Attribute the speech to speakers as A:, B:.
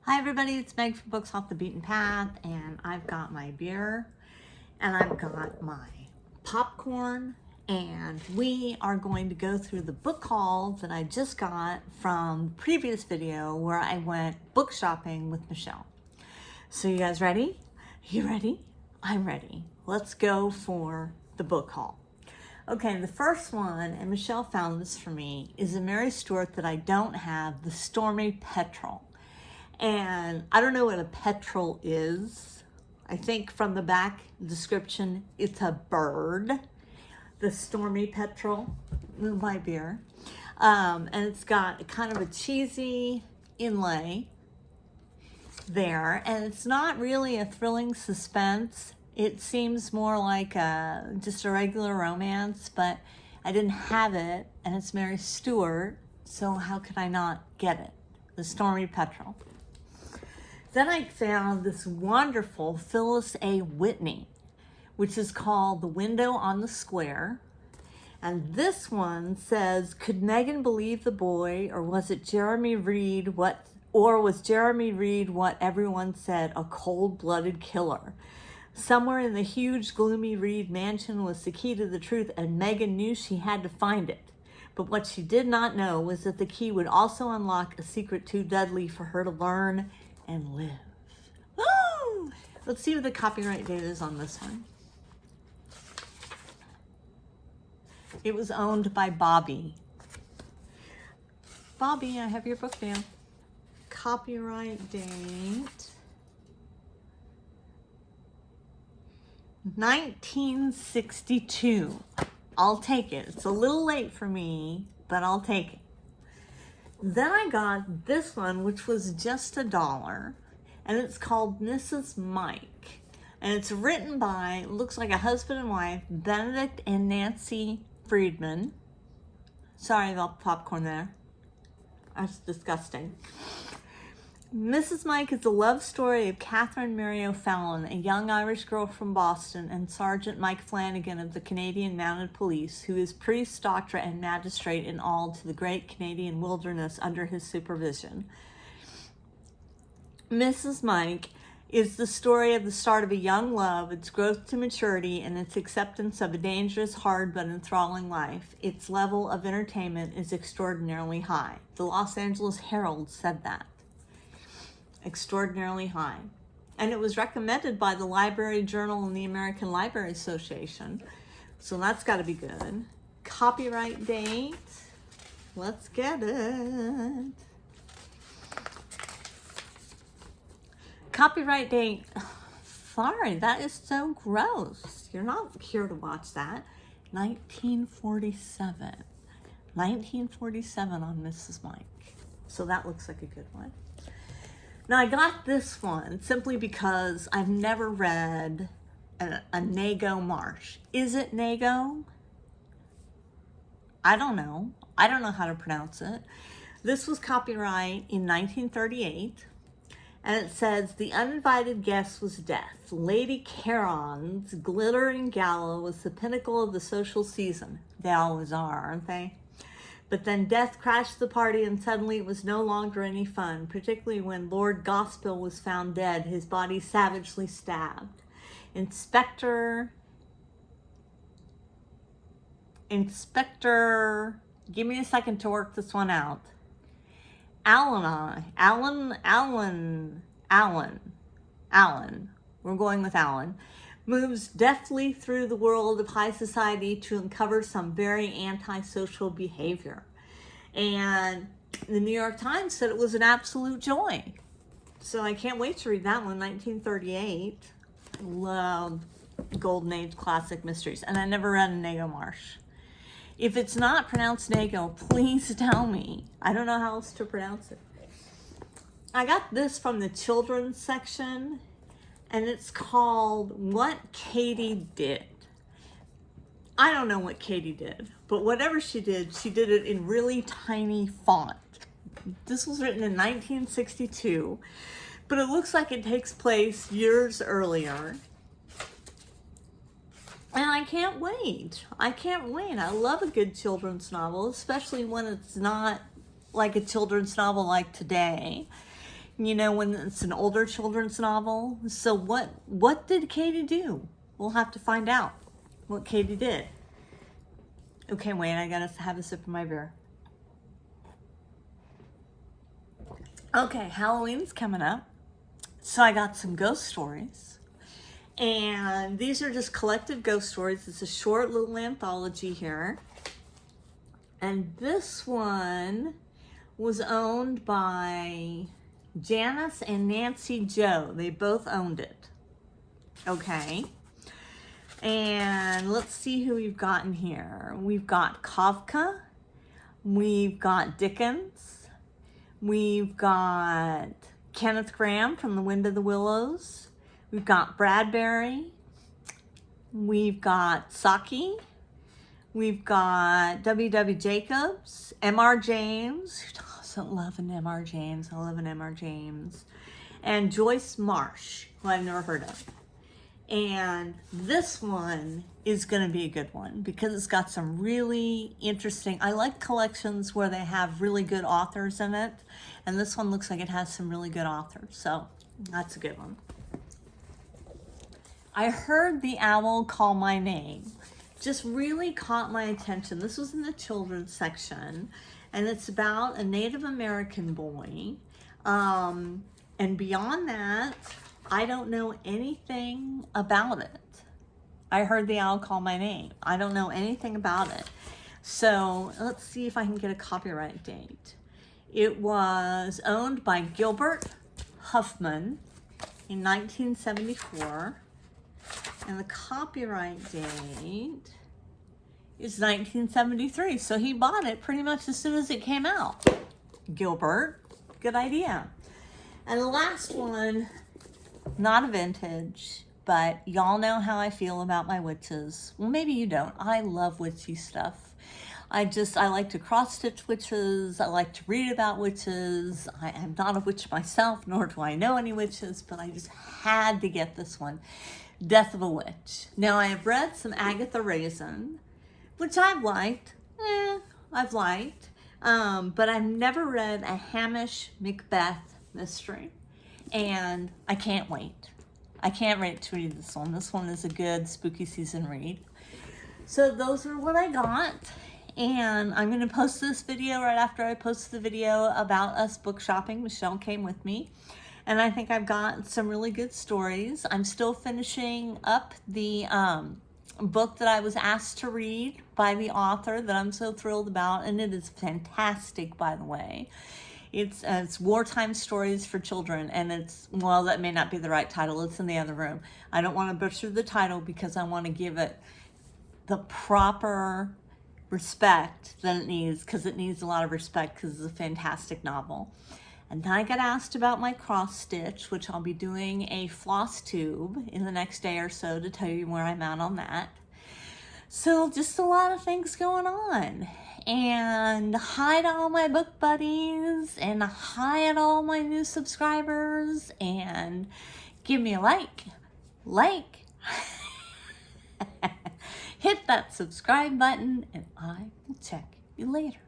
A: Hi everybody, it's Meg from Books Off the Beaten Path, and I've got my beer and I've got my popcorn, and we are going to go through the book haul that I just got from the previous video where I went book shopping with Michelle. So you guys ready? You ready? I'm ready. Let's go for the book haul. Okay, the first one, and Michelle found this for me, is a Mary Stewart that I don't have, the Stormy Petrol. And I don't know what a petrel is. I think from the back description, it's a bird. The Stormy Petrol, my beer. And it's got kind of a cheesy inlay there. And it's not really a thrilling suspense. It seems more like just a regular romance, but I didn't have it. And it's Mary Stewart, so how could I not get it? The Stormy Petrol. Then I found this wonderful Phyllis A. Whitney, which is called The Window on the Square. And this one says, could Megan believe the boy, or was Jeremy Reed what everyone said, a cold-blooded killer? Somewhere in the huge, gloomy Reed mansion was the key to the truth, and Megan knew she had to find it. But what she did not know was that the key would also unlock a secret too deadly for her to learn and live. Woo! Let's see what the copyright date is on this one. It was owned by Bobby. Bobby, I have your book now. Copyright date 1962. I'll take it. It's a little late for me, but I'll take it. Then I got this one, which was just $1, and it's called Mrs. Mike. And it's written by, looks like a husband and wife, Benedict and Nancy Friedman. Sorry about the popcorn there. That's disgusting. Mrs. Mike is the love story of Catherine Mary O'Fallon, a young Irish girl from Boston, and Sergeant Mike Flanagan of the Canadian Mounted Police, who is priest, doctor, and magistrate in all to the great Canadian wilderness under his supervision. Mrs. Mike is the story of the start of a young love, its growth to maturity, and its acceptance of a dangerous, hard, but enthralling life. Its level of entertainment is extraordinarily high. The Los Angeles Herald said that. Extraordinarily high. And it was recommended by the Library Journal and the American Library Association. So that's got to be good. Copyright date. Let's get it. Copyright date. Sorry, that is so gross. You're not here to watch that. 1947. 1947 on Mrs. Mike. So that looks like a good one. Now, I got this one simply because I've never read a Nago Marsh. Is it Nago? I don't know. I don't know how to pronounce it. This was copyright in 1938, and it says, the uninvited guest was death. Lady Charon's glittering gala was the pinnacle of the social season. They always are, aren't they? But then death crashed the party, and suddenly it was no longer any fun, particularly when Lord Gospel was found dead, his body savagely stabbed. Inspector, give me a second to work this one out. Allen, we're going with Allen, moves deftly through the world of high society to uncover some very antisocial behavior. And the New York Times said it was an absolute joy. So I can't wait to read that one, 1938. Love Golden Age classic mysteries. And I never read a Nago Marsh. If it's not pronounced Nago, please tell me. I don't know how else to pronounce it. I got this from the children's section, and it's called What Katie Did. I don't know what Katie did, but whatever she did it in really tiny font. This was written in 1962, but it looks like it takes place years earlier. And I can't wait. I can't wait. I love a good children's novel, especially when it's not like a children's novel like today. you know, when it's an older children's novel. So what did Katie do? We'll have to find out what Katie did. Okay, wait, I gotta have a sip of my beer. Okay, Halloween's coming up. So I got some ghost stories. And these are just collective ghost stories. It's a short little anthology here. And this one was owned by Janice and Nancy Joe. They both owned it. Okay. And let's see who we've got in here. We've got Kafka. We've got Dickens. We've got Kenneth Grahame from The Wind of the Willows. We've got Bradbury. We've got Saki. We've got W.W. Jacobs, M.R. James. Who doesn't love an M.R. James? I love an M.R. James. And Joyce Marsh, who I've never heard of. And this one is going to be a good one because it's got some really interesting, I like collections where they have really good authors in it. And this one looks like it has some really good authors. So that's a good one. I heard the owl call my name. Just really caught my attention. This was in the children's section, and it's about a Native American boy. And beyond that, I don't know anything about it. I heard the owl call my name. I don't know anything about it. So let's see if I can get a copyright date. It was owned by Gilbert Huffman in 1974. And the copyright date is 1973. So he bought it pretty much as soon as it came out. Gilbert, good idea. And the last one, not a vintage, but y'all know how I feel about my witches. Well, maybe you don't. I love witchy stuff. I like to cross-stitch witches. I like to read about witches. I am not a witch myself, nor do I know any witches, but I just had to get this one. Death of a Witch. Now, I have read some Agatha Raisin, which I've liked. But I've never read a Hamish Macbeth mystery. And I can't wait. I can't wait to read this one. This one is a good spooky season read. So those are what I got. And I'm going to post this video right after I post the video about us book shopping. Michelle came with me. And I think I've got some really good stories. I'm still finishing up the book that I was asked to read by the author that I'm so thrilled about. And it is fantastic, by the way. It's Wartime Stories for Children. And well, that may not be the right title. It's in the other room. I don't want to butcher the title because I want to give it the proper respect that it needs, because it needs a lot of respect because it's a fantastic novel. And then I got asked about my cross stitch, which I'll be doing a floss tube in the next day or so to tell you where I'm at on that. So just a lot of things going on. And hi to all my book buddies, and hi to all my new subscribers, and give me a like. Hit that subscribe button, and I will check you later.